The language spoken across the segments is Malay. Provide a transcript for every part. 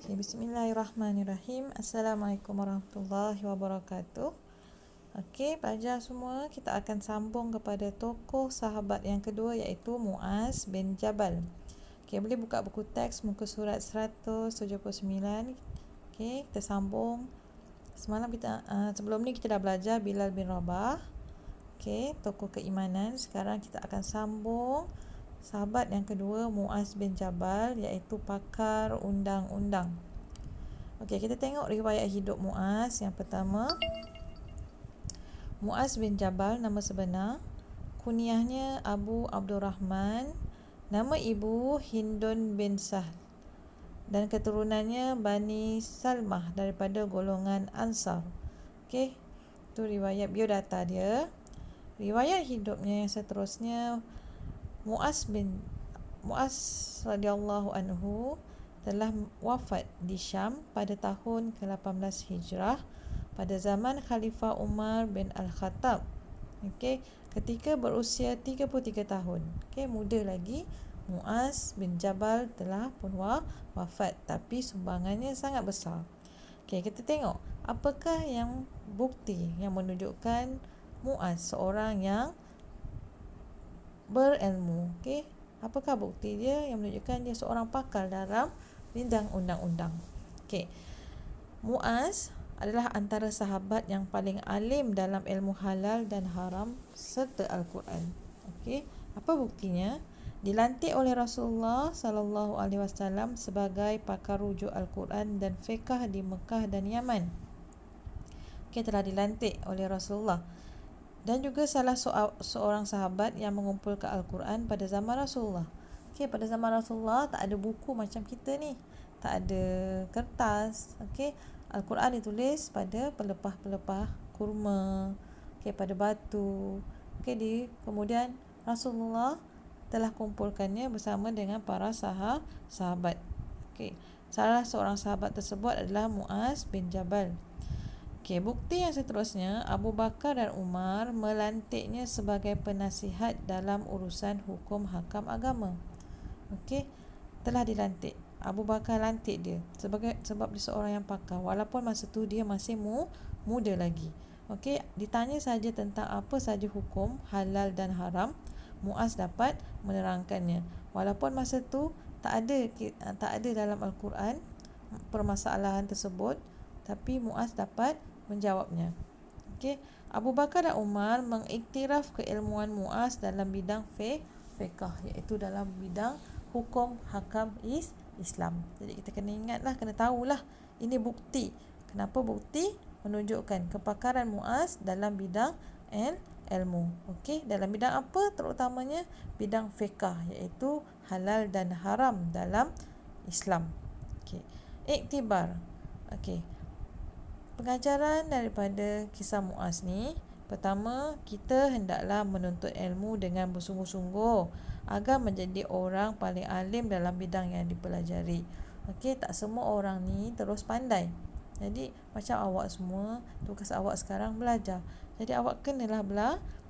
Okay, bismillahirrahmanirrahim. Assalamualaikum warahmatullahi wabarakatuh. Okey, pelajar semua, kita akan sambung kepada tokoh sahabat yang kedua iaitu Muaz bin Jabal. Okey, boleh buka buku teks muka surat 179. Okey, kita sambung. Sebelum ni kita dah belajar Bilal bin Rabah. Okey, tokoh keimanan. Sekarang kita akan sambung sahabat yang kedua Muaz bin Jabal iaitu pakar undang-undang. Okey, kita tengok riwayat hidup Muaz. Yang pertama, Muaz bin Jabal nama sebenar, kunyahnya Abu Abdurrahman, nama ibu Hindun bin Sahl, dan keturunannya Bani Salmah daripada golongan Ansar. Okey, itu riwayat biodata dia. Riwayat hidupnya yang seterusnya, Muaz radhiyallahu anhu telah wafat di Syam pada tahun ke-18 Hijrah pada zaman Khalifah Umar bin Al-Khattab. Okey, ketika berusia 33 tahun. Okey, muda lagi. Muaz bin Jabal telah pun wafat, tapi sumbangannya sangat besar. Okey, kita tengok apakah yang bukti yang menunjukkan Muaz seorang yang berilmu. Okey, apakah bukti dia yang menunjukkan dia seorang pakar dalam bidang undang-undang. Okey, Muaz adalah antara sahabat yang paling alim dalam ilmu halal dan haram serta Al-Quran. Okey, apa buktinya? Dilantik oleh Rasulullah sallallahu alaihi wasallam sebagai pakar rujuk Al-Quran dan fiqh di Mekah dan Yaman. Okey, telah dilantik oleh Rasulullah. Dan juga salah seorang sahabat yang mengumpulkan Al-Quran pada zaman Rasulullah. Okey, pada zaman Rasulullah tak ada buku macam kita ni. Tak ada kertas. Okey, Al-Quran ditulis pada pelepah-pelepah kurma. Okey, pada batu. Okey, kemudian Rasulullah telah kumpulkannya bersama dengan para sahabat. Okey, salah seorang sahabat tersebut adalah Muaz bin Jabal. Okey, bukti yang seterusnya, Abu Bakar dan Umar melantiknya sebagai penasihat dalam urusan hukum hakam agama. Okey, telah dilantik. Abu Bakar lantik dia sebab dia seorang yang pakar, walaupun masa tu dia masih muda lagi. Okey, ditanya saja tentang apa saja hukum halal dan haram, Muaz dapat menerangkannya. Walaupun masa tu tak ada dalam Al-Quran permasalahan tersebut, tapi Muaz dapat menjawabnya. Okey, Abu Bakar dan Umar mengiktiraf keilmuan Muaz dalam bidang fiqh, iaitu dalam bidang hukum hakam Islam. Jadi kita kena ingatlah, kena tahulah, ini bukti. Kenapa bukti? Menunjukkan kepakaran Muaz dalam bidang ilmu. Okey, dalam bidang apa? Terutamanya bidang fiqh, iaitu halal dan haram dalam Islam. Okey, iktibar. Okey, pengajaran daripada kisah Muaz ni, pertama, kita hendaklah menuntut ilmu dengan bersungguh-sungguh agar menjadi orang paling alim dalam bidang yang dipelajari. Okey, tak semua orang ni terus pandai. Jadi macam awak semua, tugas awak sekarang belajar. Jadi awak kenalah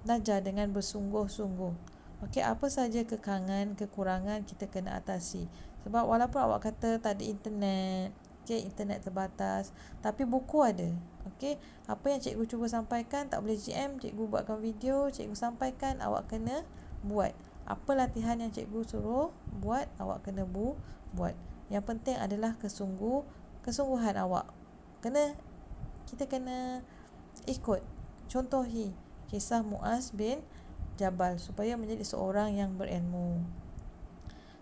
belajar dengan bersungguh-sungguh. Okey, apa saja kekurangan kita kena atasi. Sebab walaupun awak kata tak ada internet, okey, internet terbatas, tapi buku ada. Okey, apa yang cikgu cuba sampaikan tak boleh GM, cikgu buatkan video, cikgu sampaikan, awak kena buat. Apa latihan yang cikgu suruh buat, awak kena buat. Yang penting adalah kesungguhan awak. Kita kena ikut, contohi kisah Muaz bin Jabal supaya menjadi seorang yang berilmu.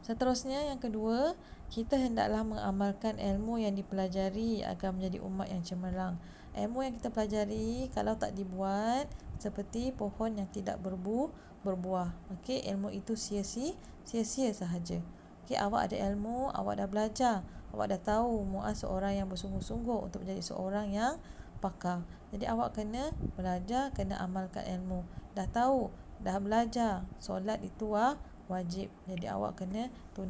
Seterusnya, yang kedua, kita hendaklah mengamalkan ilmu yang dipelajari agar menjadi umat yang cemerlang. Ilmu yang kita pelajari kalau tak dibuat, seperti pohon yang tidak berbuah. Okey, ilmu itu sia-sia sahaja. Okey, awak ada ilmu, awak dah belajar, awak dah tahu Muaz seorang yang bersungguh-sungguh untuk menjadi seorang yang pakar. Jadi awak kena belajar, kena amalkan ilmu. Dah tahu, dah belajar, solat itu wajib. Jadi awak kena